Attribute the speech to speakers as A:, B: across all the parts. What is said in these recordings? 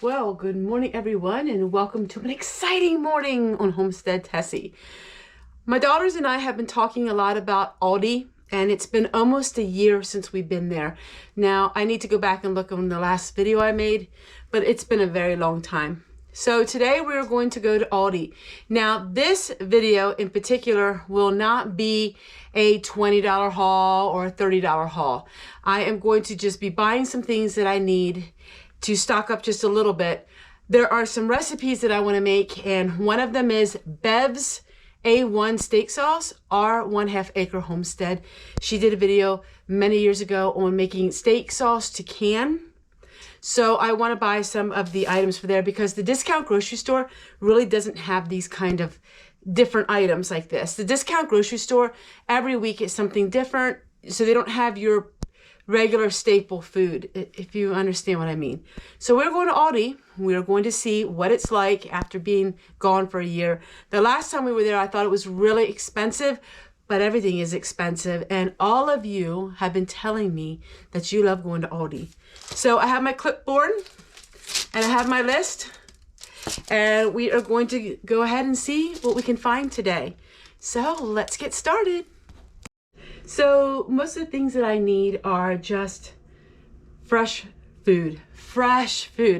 A: Well, good morning everyone, and welcome to an exciting morning on Homestead Tessie. My daughters and I have been talking a lot about ALDI, and it's been almost a year since we've been there. Now, I need to go back and look on the last video I made, but it's been a very long time. So today we're going to go to ALDI. Now, this video in particular will not be a $20 haul or a $30 haul. I am going to just be buying some things that I need to stock up just a little bit. There are some recipes that I want to make, and one of them is Bev's A1 steak sauce, our 1/2 acre homestead. She did a video many years ago on making steak sauce to can. So I want to buy some of the items for there because the discount grocery store really doesn't have these kind of different items like this. The discount grocery store every week is something different, so they don't have your regular staple food, if you understand what I mean. So we're going to ALDI. We're going to see what it's like after being gone for a year. The last time we were there, I thought it was really expensive, but everything is expensive. And all of you have been telling me that you love going to ALDI. So I have my clipboard and I have my list, and we are going to go ahead and see what we can find today. So let's get started. So most of the things that I need are just fresh food,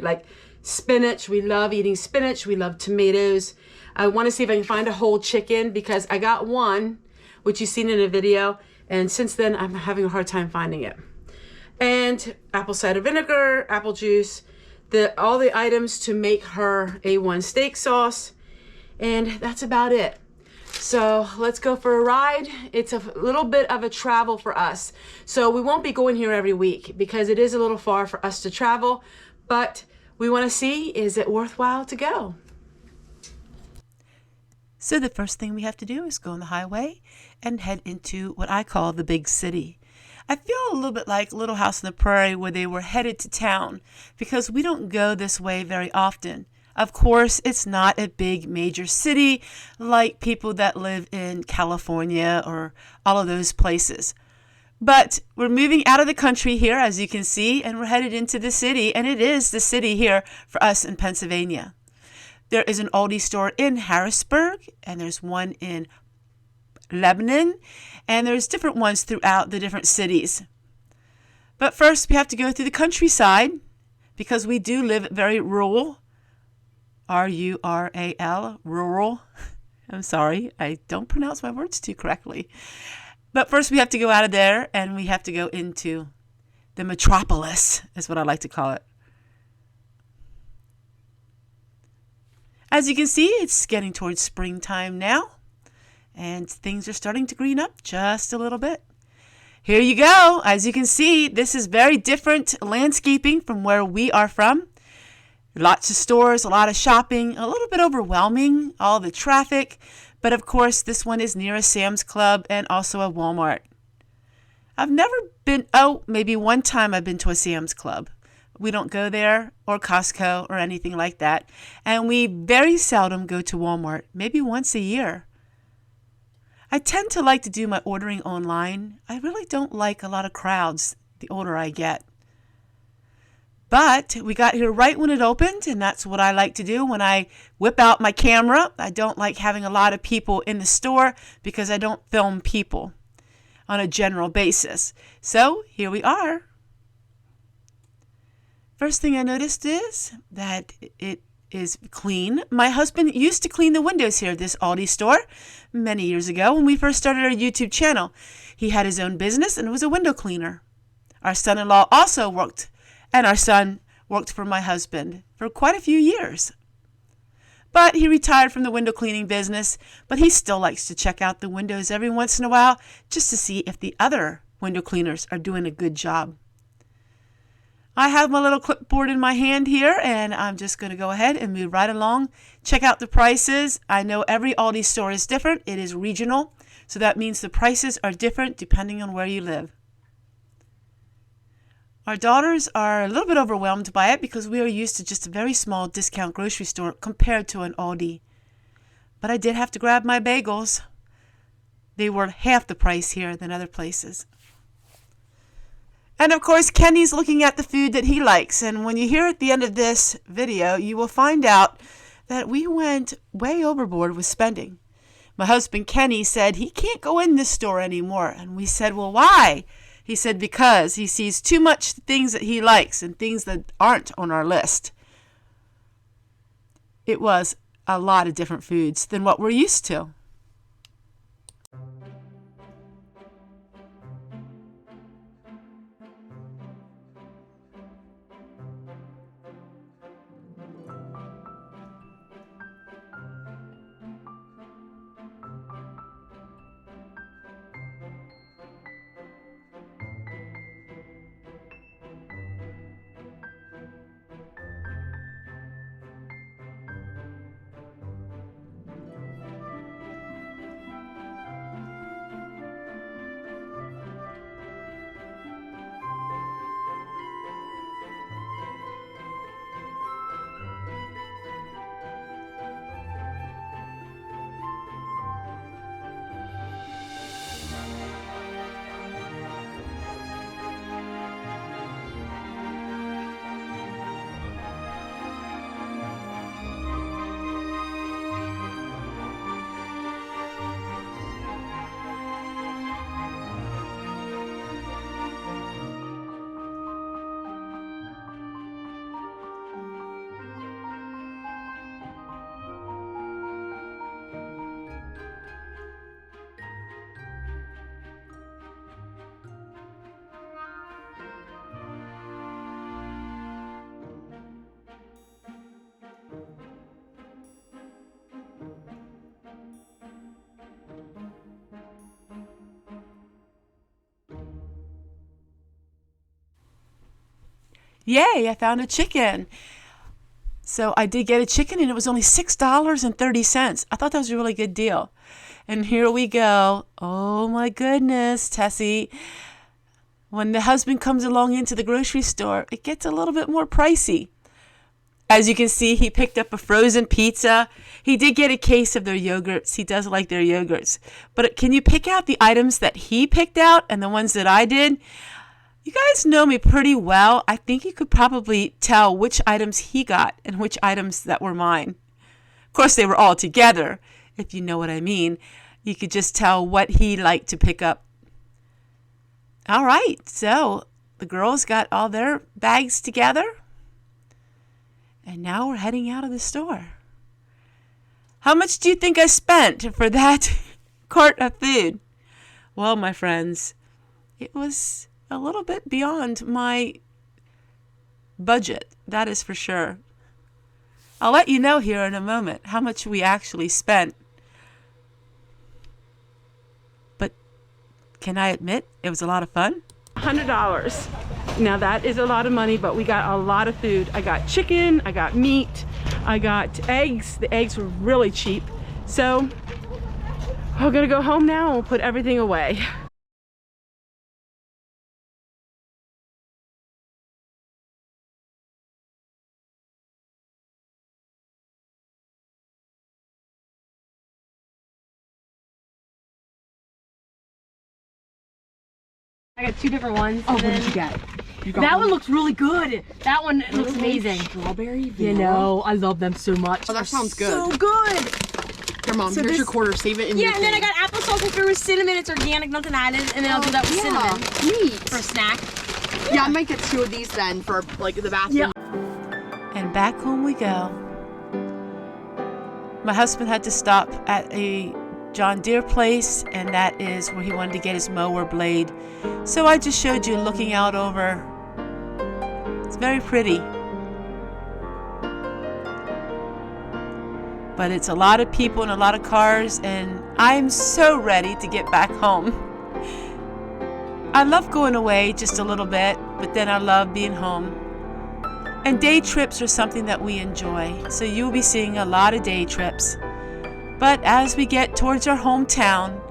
A: like spinach. We love eating spinach. We love tomatoes. I want to see if I can find a whole chicken because I got one, which you've seen in a video, and since then I'm having a hard time finding it. And apple cider vinegar, apple juice, all the items to make her A1 steak sauce, and that's about it. So let's go for a ride. It's a little bit of a travel for us. So we won't be going here every week because it is a little far for us to travel, but we want to see, is it worthwhile to go?
B: So the first thing we have to do is go on the highway and head into what I call the big city. I feel a little bit like Little House on the Prairie where they were headed to town because we don't go this way very often. Of course, it's not a big major city like people that live in California or all of those places. But we're moving out of the country here, as you can see, and we're headed into the city, and it is the city here for us in Pennsylvania. There is an ALDI store in Harrisburg, and there's one in Lebanon, and there's different ones throughout the different cities. But first, we have to go through the countryside because we do live very rural. R-U-R-A-L, rural. I'm sorry, I don't pronounce my words too correctly. But first we have to go out of there and we have to go into the metropolis, is what I like to call it. As you can see, it's getting towards springtime now, and things are starting to green up just a little bit. Here you go. As you can see, this is very different landscaping from where we are from. Lots of stores, a lot of shopping, a little bit overwhelming, all the traffic. But of course, this one is near a Sam's Club and also a Walmart. I've never been, maybe one time I've been to a Sam's Club. We don't go there, or Costco or anything like that. And we very seldom go to Walmart, maybe once a year. I tend to like to do my ordering online. I really don't like a lot of crowds the older I get. But we got here right when it opened, and that's what I like to do when I whip out my camera. I don't like having a lot of people in the store because I don't film people on a general basis. So here we are. First thing I noticed is that it is clean. My husband used to clean the windows here at this ALDI store many years ago when we first started our YouTube channel. He had his own business and was a window cleaner. Our son-in-law also worked, and our son worked for my husband for quite a few years. But he retired from the window cleaning business, but he still likes to check out the windows every once in a while just to see if the other window cleaners are doing a good job. I have my little clipboard in my hand here, and I'm just going to go ahead and move right along. Check out the prices. I know every ALDI store is different. It is regional, so that means the prices are different depending on where you live. Our daughters are a little bit overwhelmed by it because we are used to just a very small discount grocery store compared to an ALDI. But I did have to grab my bagels. They were half the price here than other places. And of course, Kenny's looking at the food that he likes. And when you hear at the end of this video, you will find out that we went way overboard with spending. My husband, Kenny, said he can't go in this store anymore. And we said, well, why? He said, because he sees too much things that he likes and things that aren't on our list. It was a lot of different foods than what we're used to. Yay, I found a chicken. So I did get a chicken and it was only $6.30. I thought that was a really good deal. And here we go. Oh my goodness, Tessie. When the husband comes along into the grocery store, it gets a little bit more pricey. As you can see, he picked up a frozen pizza. He did get a case of their yogurts. He does like their yogurts. But can you pick out the items that he picked out and the ones that I did? You guys know me pretty well. I think you could probably tell which items he got and which items that were mine. Of course, they were all together, if you know what I mean. You could just tell what he liked to pick up. All right, so the girls got all their bags together. And now we're heading out of the store. How much do you think I spent for that cart of food? Well, my friends, it was a little bit beyond my budget, that is for sure. I'll let you know here in a moment how much we actually spent. But can I admit it was a lot of fun? $100. Now that is a lot of money, but we got a lot of food. I got chicken, I got meat, I got eggs. The eggs were really cheap. So we're gonna go home now and we'll put everything away.
C: I got two different ones.
D: Oh, what did you get?
C: That one looks really good. That one looks amazing.
D: Strawberry,
C: You know, I love them so much.
D: Oh, that sounds good.
C: So good.
D: Here, Mom,
C: So
D: here's
C: this-
D: your quarter. Save it in
C: Yeah,
D: your
C: and then I
D: thing.
C: got applesauce and with cinnamon. It's organic, nothing added. And then I'll do that with cinnamon
D: Neat.
C: for a snack.
D: Yeah, I might get two of these then for like the bathroom.
B: And back home we go. My husband had to stop at a John Deere place, and that is where he wanted to get his mower blade. So I just showed you looking out over. It's very pretty. But it's a lot of people and a lot of cars, and I'm so ready to get back home. I love going away just a little bit, but then I love being home. And day trips are something that we enjoy, so you'll be seeing a lot of day trips. But as we get towards our hometown,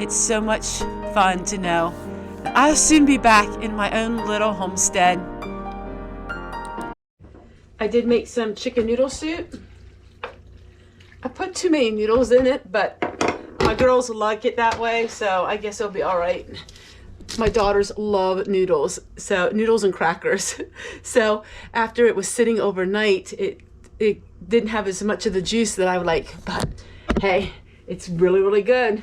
B: it's so much fun to know that I'll soon be back in my own little homestead. I did make some chicken noodle soup. I put too many noodles in it, but my girls like it that way, so I guess it'll be all right.
A: My daughters love noodles, so noodles and crackers. So after it was sitting overnight, it didn't have as much of the juice that I would like, but hey, it's really, really good.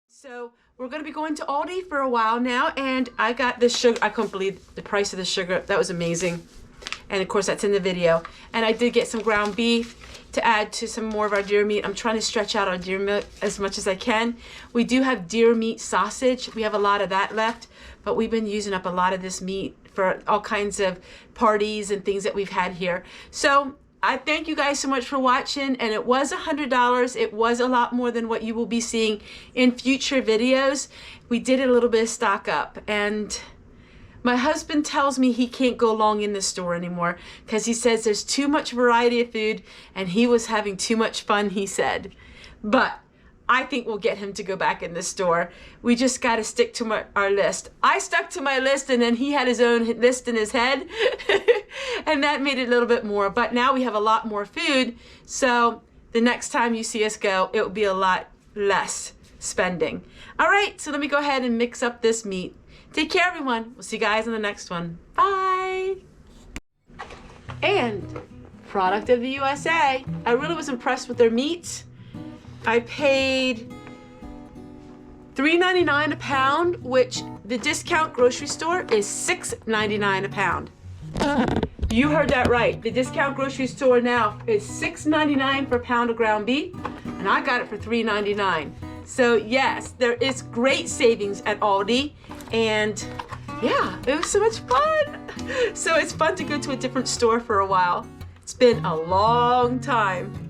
A: So we're going to be going to Aldi for a while now, and I got this sugar. I couldn't believe the price of the sugar. That was amazing. And of course that's in the video. And I did get some ground beef to add to some more of our deer meat. I'm trying to stretch out our deer meat as much as I can. We do have deer meat sausage. We have a lot of that left, but we've been using up a lot of this meat for all kinds of parties and things that we've had here. So I thank you guys so much for watching, and it was $100. It was a lot more than what you will be seeing in future videos. We did a little bit of stock up, and my husband tells me he can't go long in the store anymore because he says there's too much variety of food and he was having too much fun, he said. But I think we'll get him to go back in the store. We just got to stick to our list. I stuck to my list, and then he had his own list in his head. And that made it a little bit more. But now we have a lot more food. So the next time you see us go, it will be a lot less spending. All right, so let me go ahead and mix up this meat. Take care, everyone. We'll see you guys in the next one. Bye. And product of the USA. I really was impressed with their meat. I paid $3.99 a pound, which the discount grocery store is $6.99 a pound. You heard that right. The discount grocery store now is $6.99 for a pound of ground beef, and I got it for $3.99. So yes, there is great savings at Aldi, and yeah, it was so much fun. So it's fun to go to a different store for a while. It's been a long time.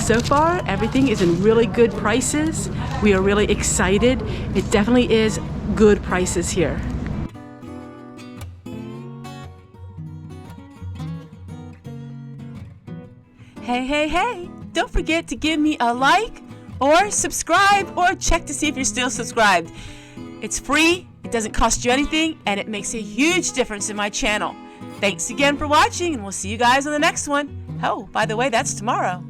A: So far, everything is in really good prices. We are really excited. It definitely is good prices here.
B: Hey, hey, hey! Don't forget to give me a like or subscribe or check to see if you're still subscribed. It's free, it doesn't cost you anything, and it makes a huge difference in my channel. Thanks again for watching, and we'll see you guys on the next one. Oh, by the way, that's tomorrow.